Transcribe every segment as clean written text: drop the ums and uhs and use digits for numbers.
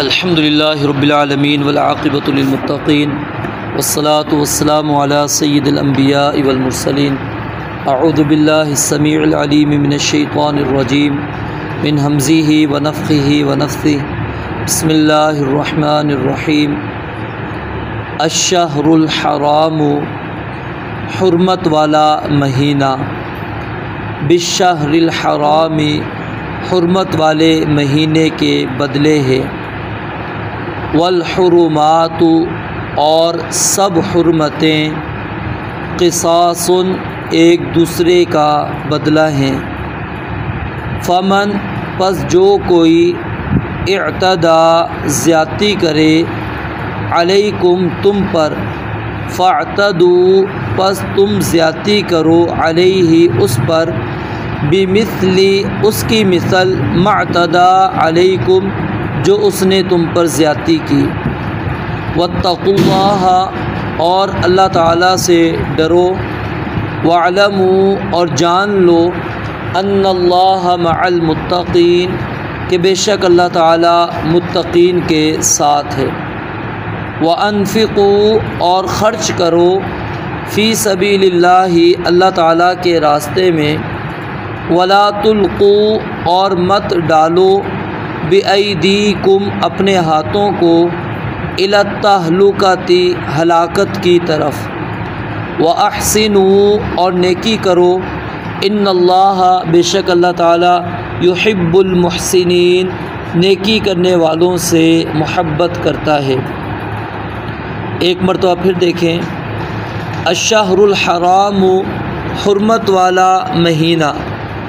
الحمد للہ رب العالمین والعاقبۃ للمتقین والصلاة والسلام علی سید الانبیاء والمرسلین اعوذ باللہ السمیع العلیم من الشیطان الرجیم من ہمزہ ونفخہ ونفثہ بسم اللہ الرحمن الرحیم الشہر الحرام حرمت والا مہینہ بالشہر الحرام حرمت والے مہینے کے بدلے ہے والحرمات اور سب حرمتیں قصاص ایک دوسرے کا بدلہ ہیں فمن پس جو کوئی اعتدی زیادتی کرے علیکم تم پر فاعتدوا پس تم زیادتی کرو علیہ اس پر بمثل اس کی مثل ما اعتدی علیکم جو اس نے تم پر زیادتی کی واتقوا اللہ اور اللہ تعالیٰ سے ڈرو واعلموا اور جان لو ان اللہ مع المتقین کہ بے شک اللہ تعالیٰ متقین کے ساتھ ہے وانفقوا اور خرچ کرو فی سبیل اللہ اللہ تعالیٰ کے راستے میں ولا تلقوا اور مت ڈالو بِأَيْدِيكُمْ اپنے ہاتھوں کو إِلَى التَّهْلُكَةِ ہلاکت کی طرف وَأَحْسِنُوا اور نیکی کرو إِنَّ اللَّهَ بے شک اللہ تعالی يُحِبُّ الْمُحْسِنِينَ نیکی کرنے والوں سے محبت کرتا ہے۔ ایک مرتبہ پھر دیکھیں الشہر الحرام حرمت والا مہینہ،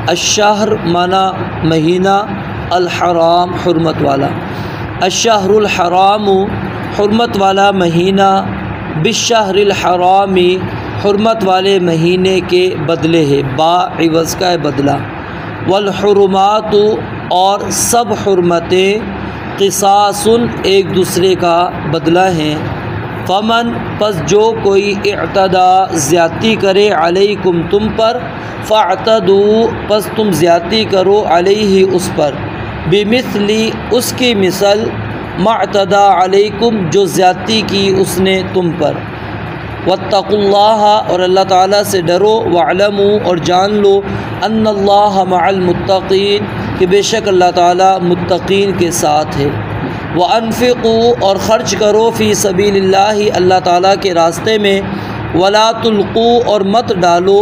الشہر معنی مہینہ، الحرام حرمت والا، الشہر الحرام حرمت والا مہینہ بالشہر الحرام حرمت والے مہینے کے بدلے ہے، با عوض کا بدلہ، والحرمات اور سب حرمتیں قصاص ایک دوسرے کا بدلہ ہیں فمن پس جو کوئی اعتدی زیادتی کرے علیکم تم پر فاعتدوا پس تم زیادتی کرو علیہ اس پر بمثل اس کی مثل ما اعتدی علیکم جو زیادتی کی اس نے تم پر واتقوا اللہ اور اللہ تعالیٰ سے ڈرو واعلموا اور جان لو ان اللہ مع المتقین کہ بے شک اللہ تعالیٰ متقین کے ساتھ ہے وانفقوا اور خرچ کرو فی سبیل اللہ اللہ تعالیٰ کے راستے میں ولا تلقوا اور مت ڈالو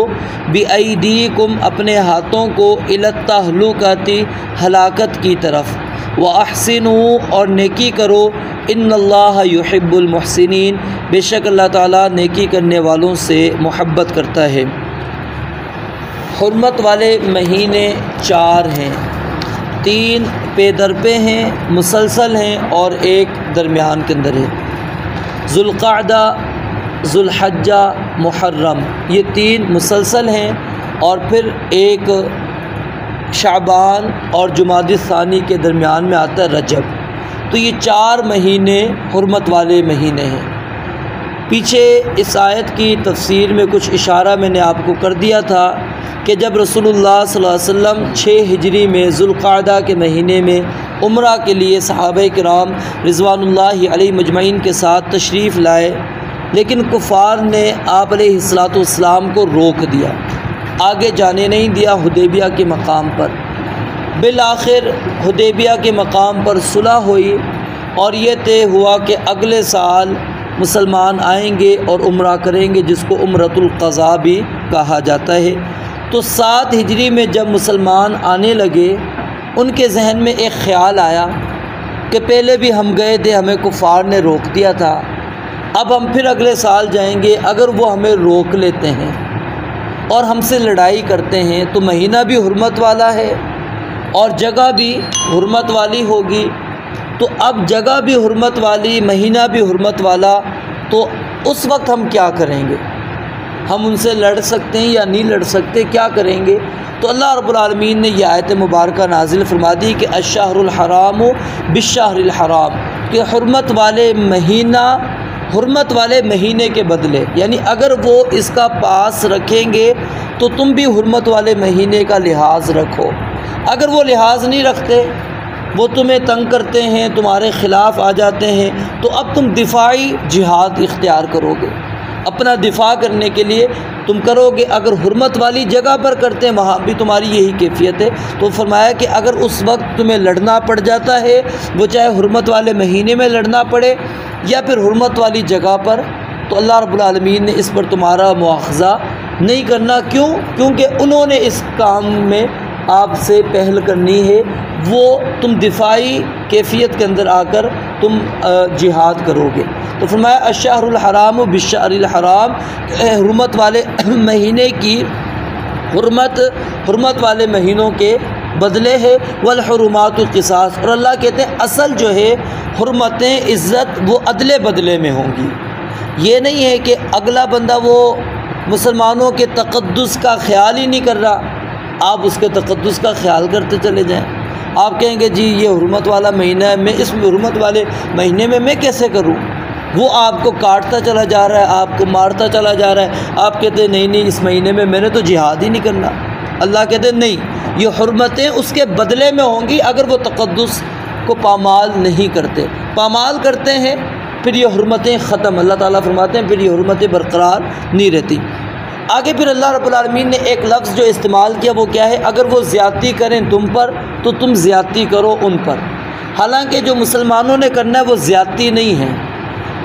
بِأَيْدِيكُمْ اپنے ہاتھوں کو إِلَى التَّهْلُكَةِ ہلاکت کی طرف وَأَحْسِنُوا اور نیکی کرو إِنَّ اللَّهَ يُحِبُّ الْمُحْسِنِينَ بے شک اللہ تعالیٰ نیکی کرنے والوں سے محبت کرتا ہے۔ حرمت والے مہینے 4 ہیں، 3 پے در پہ ہیں، مسلسل ہیں اور ایک درمیان کے اندر ہے۔ ذوالقعدہ، ذوالحجہ، محرم، یہ 3 مسلسل ہیں اور پھر ایک شعبان اور جمادی الثانی کے درمیان میں آتا ہے رجب۔ تو یہ 4 مہینے حرمت والے مہینے ہیں۔ پیچھے اس آیت کی تفسیر میں کچھ اشارہ میں نے آپ کو کر دیا تھا کہ جب رسول اللہ صلی اللہ علیہ وسلم 6 ہجری میں ذوالقعدہ کے مہینے میں عمرہ کے لیے صحابہ کرام رضوان اللہ علیہ مجمعین کے ساتھ تشریف لائے، لیکن کفار نے آپ علیہ الصلاۃ والسلام کو روک دیا، آگے جانے نہیں دیا حدیبیہ کے مقام پر۔ بالآخر حدیبیہ کے مقام پر صلح ہوئی اور یہ طے ہوا کہ اگلے سال مسلمان آئیں گے اور عمرہ کریں گے، جس کو عمرۃ القضاء بھی کہا جاتا ہے۔ تو 7 ہجری میں جب مسلمان آنے لگے، ان کے ذہن میں ایک خیال آیا کہ پہلے بھی ہم گئے تھے، ہمیں کفار نے روک دیا تھا، اب ہم پھر اگلے سال جائیں گے، اگر وہ ہمیں روک لیتے ہیں اور ہم سے لڑائی کرتے ہیں تو مہینہ بھی حرمت والا ہے اور جگہ بھی حرمت والی ہوگی، تو اب جگہ بھی حرمت والی، مہینہ بھی حرمت والا، تو اس وقت ہم کیا کریں گے؟ ہم ان سے لڑ سکتے ہیں یا نہیں لڑ سکتے، کیا کریں گے؟ تو اللہ رب العالمین نے یہ آیت مبارکہ نازل فرما دی کہ الشہر الحرام بالشہر الحرام، کہ حرمت والے مہینہ حرمت والے مہینے کے بدلے، یعنی اگر وہ اس کا پاس رکھیں گے تو تم بھی حرمت والے مہینے کا لحاظ رکھو، اگر وہ لحاظ نہیں رکھتے وہ تمہیں تنگ کرتے ہیں، تمہارے خلاف آ جاتے ہیں، تو اب تم دفاعی جہاد اختیار کرو گے، اپنا دفاع کرنے کے لیے تم کرو گے۔ اگر حرمت والی جگہ پر کرتے ہیں وہاں بھی تمہاری یہی کیفیت ہے۔ تو فرمایا کہ اگر اس وقت تمہیں لڑنا پڑ جاتا ہے، وہ چاہے حرمت والے مہینے میں لڑنا پڑے یا پھر حرمت والی جگہ پر، تو اللہ رب العالمین نے اس پر تمہارا مواخذہ نہیں کرنا۔ کیوں؟ کیونکہ انہوں نے اس کام میں آپ سے پہل کرنی ہے، وہ تم دفاعی کیفیت کے اندر آ کر تم جہاد کرو گے۔ تو فرمایا الشہر الحرام بالشہر الحرام، حرمت والے مہینے کی حرمت والے مہینوں کے بدلے ہے، والحرمات قصاص، اور اللہ کہتے ہیں اصل جو ہے حرمتیں، عزت وہ عدلے بدلے میں ہوں گی۔ یہ نہیں ہے کہ اگلا بندہ وہ مسلمانوں کے تقدس کا خیال ہی نہیں کر رہا، آپ اس کے تقدس کا خیال کرتے چلے جائیں۔ آپ کہیں گے جی یہ حرمت والا مہینہ ہے، میں اس حرمت والے مہینے میں کیسے کروں؟ وہ آپ کو کاٹتا چلا جا رہا ہے، آپ کو مارتا چلا جا رہا ہے، آپ کہتے ہیں نہیں اس مہینے میں میں نے تو جہاد ہی نہیں کرنا۔ اللہ کہتے ہیں نہیں، یہ حرمتیں اس کے بدلے میں ہوں گی اگر وہ تقدس کو پامال نہیں کرتے۔ پامال کرتے ہیں پھر یہ حرمتیں ختم، اللہ تعالیٰ فرماتے ہیں پھر یہ حرمتیں برقرار نہیں رہتی۔ آگے پھر اللہ رب العالمین نے ایک لفظ جو استعمال کیا وہ کیا ہے؟ اگر وہ زیادتی کریں تم پر تو تم زیادتی کرو ان پر۔ حالانکہ جو مسلمانوں نے کرنا ہے وہ زیادتی نہیں ہے،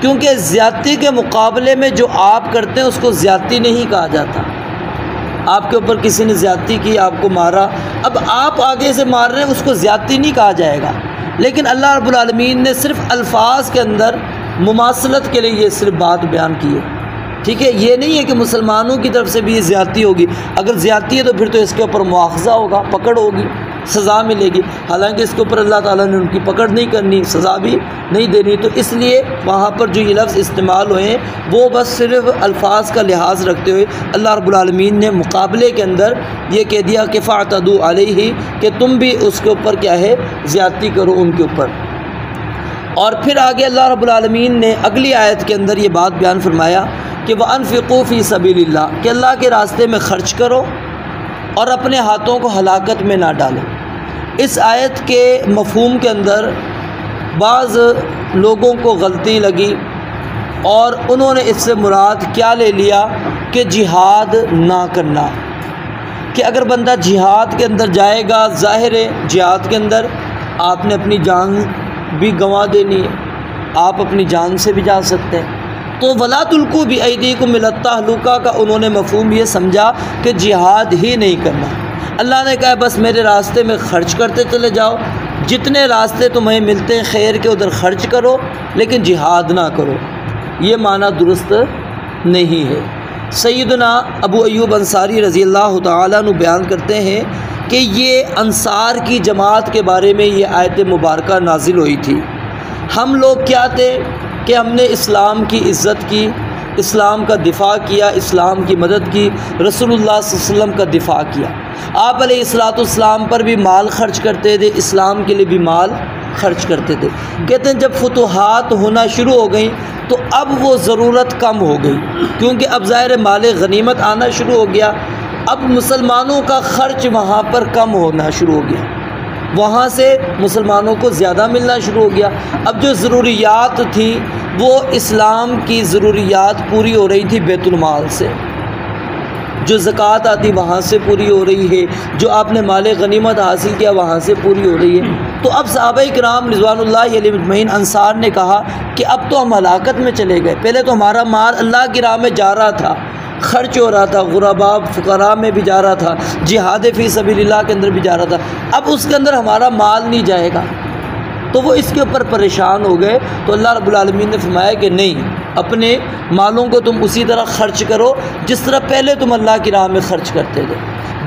کیونکہ زیادتی کے مقابلے میں جو آپ کرتے ہیں اس کو زیادتی نہیں کہا جاتا۔ آپ کے اوپر کسی نے زیادتی کی، آپ کو مارا، اب آپ آگے سے مار رہے ہیں، اس کو زیادتی نہیں کہا جائے گا۔ لیکن اللہ رب العالمین نے صرف الفاظ کے اندر مماثلت کے لیے یہ صرف بات بیان کی ہے، ٹھیک ہے؟ یہ نہیں ہے کہ مسلمانوں کی طرف سے بھی یہ زیادتی ہوگی، اگر زیادتی ہے تو پھر تو اس کے اوپر مواخذہ ہوگا، پکڑ ہوگی، سزا ملے گی، حالانکہ اس کے اوپر اللہ تعالیٰ نے ان کی پکڑ نہیں کرنی، سزا بھی نہیں دینی۔ تو اس لیے وہاں پر جو یہ لفظ استعمال ہوئے ہیں وہ بس صرف الفاظ کا لحاظ رکھتے ہوئے اللہ رب العالمین نے مقابلے کے اندر یہ کہہ دیا کہ فاعتدوا علیہ، کہ تم بھی اس کے اوپر کیا ہے زیادتی کرو ان کے اوپر۔ اور پھر آگے اللہ رب العالمین نے اگلی آیت کے اندر یہ بات بیان فرمایا کہ وَأَنفِقُوا فِي سَبِيلِ اللَّهِ، کہ اللہ کے راستے میں خرچ کرو اور اپنے ہاتھوں کو ہلاکت میں نہ ڈالو۔ اس آیت کے مفہوم کے اندر بعض لوگوں کو غلطی لگی اور انہوں نے اس سے مراد کیا لے لیا کہ جہاد نہ کرنا، کہ اگر بندہ جہاد کے اندر جائے گا، ظاہر ہے جہاد کے اندر آپ نے اپنی جان بھی گنوا دینی ہے، آپ اپنی جان سے بھی جا سکتے ہیں۔ تو وَلَا تُلْقُوا بِأَيْدِيكُمْ إِلَى التَّهْلُكَةِ کا انہوں نے مفہوم یہ سمجھا کہ جہاد ہی نہیں کرنا۔ اللہ نے کہا بس میرے راستے میں خرچ کرتے چلے جاؤ، جتنے راستے تمہیں ملتے ہیں خیر کے ادھر خرچ کرو، لیکن جہاد نہ کرو۔ یہ معنی درست نہیں ہے۔ سیدنا ابو ایوب انصاری رضی اللہ تعالیٰ عنہ بیان کرتے ہیں کہ یہ انصار کی جماعت کے بارے میں یہ آیت مبارکہ نازل ہوئی تھی۔ ہم لوگ کیا تھے کہ ہم نے اسلام کی عزت کی، اسلام کا دفاع کیا، اسلام کی مدد کی، رسول اللہ صلی اللہ علیہ وسلم کا دفاع کیا، آپ علیہ السلام پر بھی مال خرچ کرتے تھے، اسلام کے لیے بھی مال خرچ کرتے تھے۔ کہتے ہیں جب فتوحات ہونا شروع ہو گئیں تو اب وہ ضرورت کم ہو گئی، کیونکہ اب ظاہر مال غنیمت آنا شروع ہو گیا، اب مسلمانوں کا خرچ وہاں پر کم ہونا شروع ہو گیا، وہاں سے مسلمانوں کو زیادہ ملنا شروع ہو گیا۔ اب جو ضروریات تھیں وہ اسلام کی ضروریات پوری ہو رہی تھی بیت المال سے، جو زکوٰۃ آتی وہاں سے پوری ہو رہی ہے، جو آپ نے مال غنیمت حاصل کیا وہاں سے پوری ہو رہی ہے۔ تو اب صحابہ کرام رضوان اللہ علیہم اجمعین انصار نے کہا کہ اب تو ہم ہلاکت میں چلے گئے، پہلے تو ہمارا مال اللہ کی راہ میں جا رہا تھا، خرچ ہو رہا تھا، غرباء فقراء میں بھی جا رہا تھا، جہاد فی سبیل اللہ کے اندر بھی جا رہا تھا، اب اس کے اندر ہمارا مال نہیں جائے گا۔ تو وہ اس کے اوپر پریشان ہو گئے، تو اللہ رب العالمین نے فرمایا کہ نہیں، اپنے مالوں کو تم اسی طرح خرچ کرو جس طرح پہلے تم اللہ کی راہ میں خرچ کرتے تھے،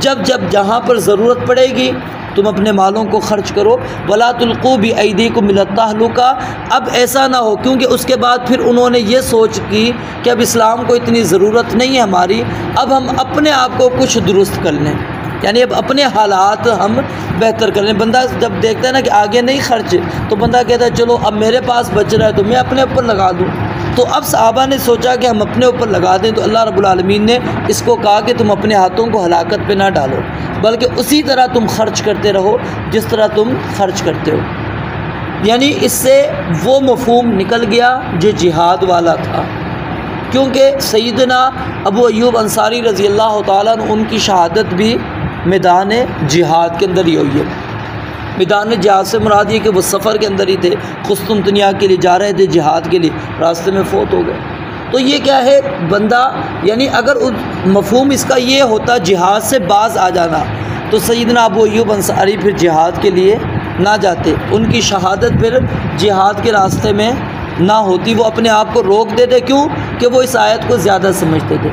جب جہاں پر ضرورت پڑے گی تم اپنے مالوں کو خرچ کرو۔ وَلَا تُلْقُوا بِأَيْدِيكُمْ إِلَى التَّهْلُكَةِ، اب ایسا نہ ہو، کیونکہ اس کے بعد پھر انہوں نے یہ سوچ کی کہ اب اسلام کو اتنی ضرورت نہیں ہے ہماری، اب ہم اپنے آپ کو کچھ درست کر لیں، یعنی اب اپنے حالات ہم بہتر کر لیں۔ بندہ جب دیکھتا ہے نا کہ آگے نہیں خرچ، تو بندہ کہتا ہے چلو اب میرے پاس بچ رہا ہے تو میں اپنے اوپر لگا دوں۔ تو اب صحابہ نے سوچا کہ ہم اپنے اوپر لگا دیں، تو اللہ رب العالمین نے اس کو کہا کہ تم اپنے ہاتھوں کو ہلاکت پہ نہ ڈالو، بلکہ اسی طرح تم خرچ کرتے رہو جس طرح تم خرچ کرتے ہو۔ یعنی اس سے وہ مفہوم نکل گیا جو جہاد والا تھا، کیونکہ سیدنا ابو ایوب انصاری رضی اللہ تعالیٰ عنہ ان کی شہادت بھی میدان جہاد کے اندر ہی ہوئی ہے۔ میدان جہاد سے مراد یہ کہ وہ سفر کے اندر ہی تھے، قسطنطنیہ کے لیے جا رہے تھے جہاد کے لیے، راستے میں فوت ہو گئے۔ تو یہ کیا ہے بندہ، یعنی اگر مفہوم اس کا یہ ہوتا جہاد سے باز آ جانا، تو سیدنا ابو ایوب انصاری پھر جہاد کے لیے نہ جاتے، ان کی شہادت پھر جہاد کے راستے میں نہ ہوتی، وہ اپنے آپ کو روک دیتے۔ کیوں کہ وہ اس آیت کو زیادہ سمجھتے تھے۔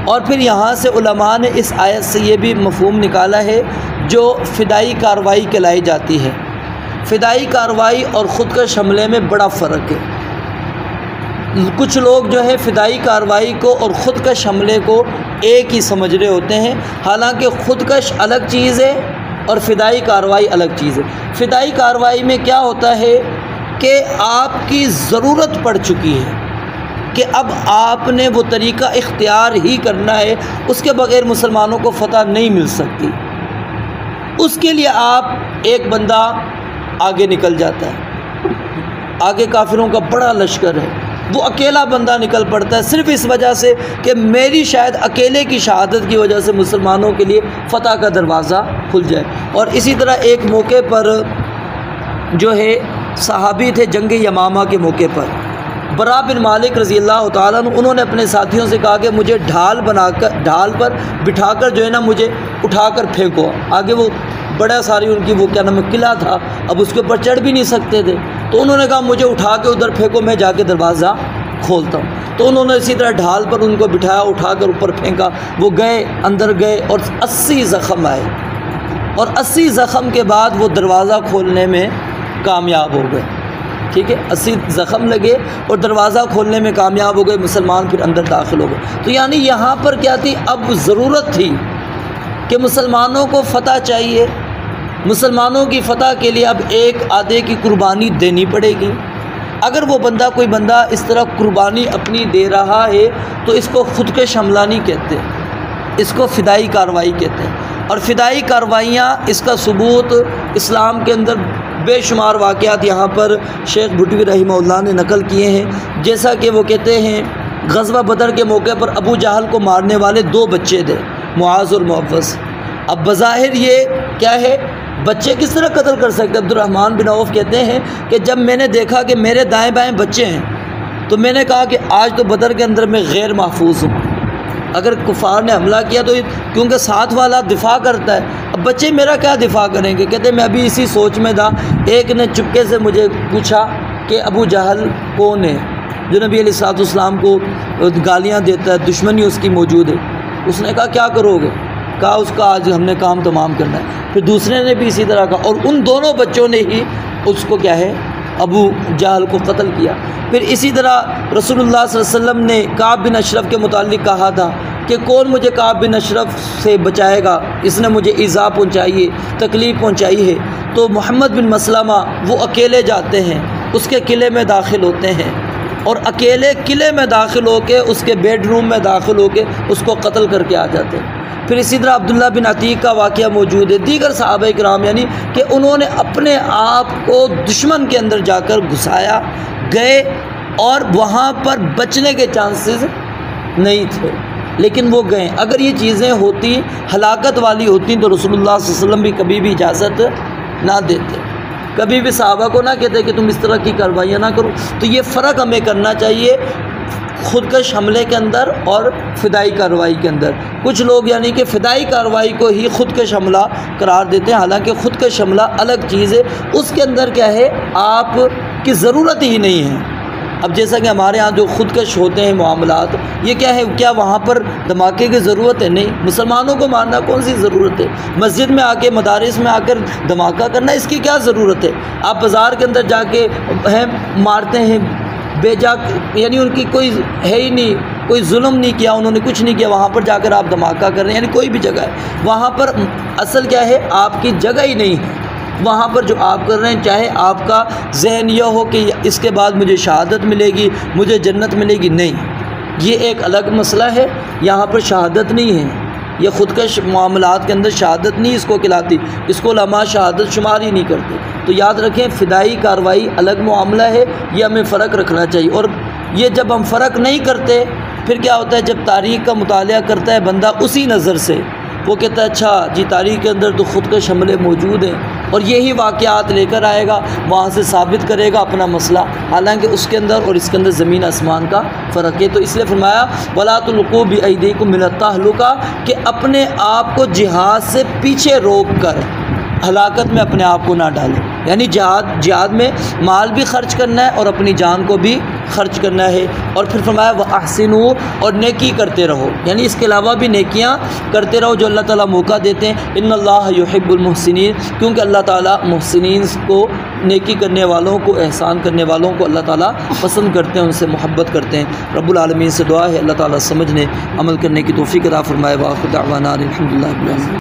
اور پھر یہاں سے علماء نے اس آیت سے یہ بھی مفہوم نکالا ہے جو فدائی کارروائی کہلائی جاتی ہے۔ فدائی کارروائی اور خودکش حملے میں بڑا فرق ہے۔ کچھ لوگ جو ہے فدائی کارروائی کو اور خودکش حملے کو ایک ہی سمجھ رہے ہوتے ہیں، حالانکہ خودکش الگ چیز ہے اور فدائی کارروائی الگ چیز ہے۔ فدائی کارروائی میں کیا ہوتا ہے کہ آپ کی ضرورت پڑ چکی ہے کہ اب آپ نے وہ طریقہ اختیار ہی کرنا ہے، اس کے بغیر مسلمانوں کو فتح نہیں مل سکتی۔ اس کے لیے آپ ایک بندہ آگے نکل جاتا ہے، آگے کافروں کا بڑا لشکر ہے، وہ اکیلا بندہ نکل پڑتا ہے صرف اس وجہ سے کہ میری شاید اکیلے کی شہادت کی وجہ سے مسلمانوں کے لیے فتح کا دروازہ کھل جائے۔ اور اسی طرح ایک موقع پر جو ہے صحابی تھے جنگ یمامہ کے موقع پر، برا بن مالک رضی اللہ تعالیٰ عنہ، انہوں نے اپنے ساتھیوں سے کہا کہ مجھے ڈھال پر بٹھا کر جو ہے نا مجھے اٹھا کر پھینکو۔ آگے وہ بڑا ساری ان کی وہ کیا نام ہے قلعہ تھا، اب اس کے اوپر چڑھ بھی نہیں سکتے تھے، تو انہوں نے کہا مجھے اٹھا کے ادھر پھینکو، میں جا کے دروازہ کھولتا ہوں۔ تو انہوں نے اسی طرح ڈھال پر ان کو بٹھایا، اٹھا کر اوپر پھینکا، وہ گئے اندر گئے اور 80 زخم آئے، اور 80 زخم کے بعد وہ دروازہ کھولنے میں کامیاب ہو گئے۔ ٹھیک ہے، 80 زخم لگے اور دروازہ کھولنے میں کامیاب ہو گئے، مسلمان پھر اندر داخل ہو گئے۔ تو یعنی یہاں پر کیا تھی، اب ضرورت تھی کہ مسلمانوں کو فتح چاہیے، مسلمانوں کی فتح کے لیے اب ایک آدھے کی قربانی دینی پڑے گی۔ اگر وہ بندہ کوئی بندہ اس طرح قربانی اپنی دے رہا ہے تو اس کو خودکش حملہ نہیں کہتے، اس کو فدائی کارروائی کہتے ہیں۔ اور فدائی کارروائیاں اس کا ثبوت اسلام کے اندر بے شمار واقعات یہاں پر شیخ بھٹوی رحمہ اللہ نے نقل کیے ہیں، جیسا کہ وہ کہتے ہیں غزوہ بدر کے موقع پر ابو جہل کو مارنے والے 2 بچے تھے، معاذ اور معوذ۔ اب بظاہر یہ کیا ہے، بچے کس طرح قتل کر سکتے؟ عبد الرحمن بن عوف کہتے ہیں کہ جب میں نے دیکھا کہ میرے دائیں بائیں بچے ہیں تو میں نے کہا کہ آج تو بدر کے اندر میں غیر محفوظ ہوں، اگر کفار نے حملہ کیا تو کیونکہ ساتھ والا دفاع کرتا ہے، اب بچے میرا کیا دفاع کریں گے؟ کہتے میں ابھی اسی سوچ میں تھا، ایک نے چپکے سے مجھے پوچھا کہ ابو جہل کون ہے جو نبی علیہ الصلوۃ والسلام کو گالیاں دیتا ہے، دشمنی اس کی موجود ہے۔ اس نے کہا کیا کرو گے؟ کہا اس کا آج ہم نے کام تمام کرنا ہے۔ پھر دوسرے نے بھی اسی طرح کہا، اور ان دونوں بچوں نے ہی اس کو کیا ہے ابو جہل کو قتل کیا۔ پھر اسی طرح رسول اللہ صلی اللہ علیہ وسلم نے کعب بن اشرف کے متعلق کہا تھا کہ کون مجھے کعب بن اشرف سے بچائے گا، اس نے مجھے ایذا پہنچائی ہے، تکلیف پہنچائی ہے۔ تو محمد بن مسلمہ وہ اکیلے جاتے ہیں، اس کے قلعے میں داخل ہوتے ہیں، اور اکیلے قلعے میں داخل ہو کے اس کے بیڈ روم میں داخل ہو کے اس کو قتل کر کے آ جاتے ہیں۔ پھر اسی طرح عبداللہ بن عتیق کا واقعہ موجود ہے، دیگر صحابہ کرام، یعنی کہ انہوں نے اپنے آپ کو دشمن کے اندر جا کر گھسایا، گئے اور وہاں پر بچنے کے چانسز نہیں تھے، لیکن وہ گئے۔ اگر یہ چیزیں ہوتی ہلاکت والی ہوتی تو رسول اللہ صلی اللہ علیہ وسلم بھی کبھی بھی اجازت نہ دیتے، کبھی بھی صحابہ کو نہ کہتے کہ تم اس طرح کی کارروائیاں نہ کرو۔ تو یہ فرق ہمیں کرنا چاہیے خودکش حملے کے اندر اور فدائی کارروائی کے اندر۔ کچھ لوگ یعنی کہ فدائی کارروائی کو ہی خودکش حملہ قرار دیتے ہیں، حالانکہ خودکش حملہ الگ چیز ہے، اس کے اندر کیا ہے آپ کی ضرورت ہی نہیں ہے۔ اب جیسا کہ ہمارے ہاں جو خودکش ہوتے ہیں معاملات، یہ کیا ہے، کیا وہاں پر دھماکے کی ضرورت ہے؟ نہیں، مسلمانوں کو مارنا کون سی ضرورت ہے؟ مسجد میں آ کے مدارس میں آ کر دھماکہ کرنا، اس کی کیا ضرورت ہے؟ آپ بازار کے اندر جا کے مارتے ہیں بے جا، یعنی ان کی کوئی ہے ہی نہیں، کوئی ظلم نہیں کیا، انہوں نے کچھ نہیں کیا، وہاں پر جا کر آپ دھماکہ کر رہے ہیں، یعنی کوئی بھی جگہ ہے وہاں پر اصل کیا ہے آپ کی جگہ ہی نہیں ہے وہاں پر جو آپ کر رہے ہیں۔ چاہے آپ کا ذہن یہ ہو کہ اس کے بعد مجھے شہادت ملے گی، مجھے جنت ملے گی، نہیں، یہ ایک الگ مسئلہ ہے، یہاں پر شہادت نہیں ہے، یہ خودکش معاملات کے اندر شہادت نہیں اس کو کھلاتی، اس کو علماء شہادت شمار ہی نہیں کرتے۔ تو یاد رکھیں فدائی کارروائی الگ معاملہ ہے، یہ ہمیں فرق رکھنا چاہیے۔ اور یہ جب ہم فرق نہیں کرتے پھر کیا ہوتا ہے، جب تاریخ کا مطالعہ کرتا ہے بندہ اسی نظر سے، وہ کہتا ہے اچھا جی تاریخ کے اندر تو خودکش حملے موجود ہیں، اور یہی واقعات لے کر آئے گا، وہاں سے ثابت کرے گا اپنا مسئلہ، حالانکہ اس کے اندر اور اس کے اندر زمین آسمان کا فرق ہے۔ تو اس لیے فرمایا وَلَا تُلْقُوا بِأَيْدِيكُمْ إِلَى التَّهْلُكَةِ کہ اپنے آپ کو جہاد سے پیچھے روک کر ہلاکت میں اپنے آپ کو نہ ڈالیں، یعنی جہاد میں مال بھی خرچ کرنا ہے اور اپنی جان کو بھی خرچ کرنا ہے۔ اور پھر فرمایا وَأَحْسِنُوا اور نیکی کرتے رہو، یعنی اس کے علاوہ بھی نیکیاں کرتے رہو جو اللہ تعالیٰ موقع دیتے ہیں۔ ان اللہ یحب المحسنین، کیونکہ اللہ تعالیٰ محسنین کو، نیکی کرنے والوں کو، احسان کرنے والوں کو اللہ تعالیٰ پسند کرتے ہیں، ان سے محبت کرتے ہیں۔ رب العالمین سے دعا ہے اللہ تعالیٰ سمجھنے عمل کرنے کی توفیق عطا فرمائے۔ وآخر دعوانا الحمدللہ رب العالمین۔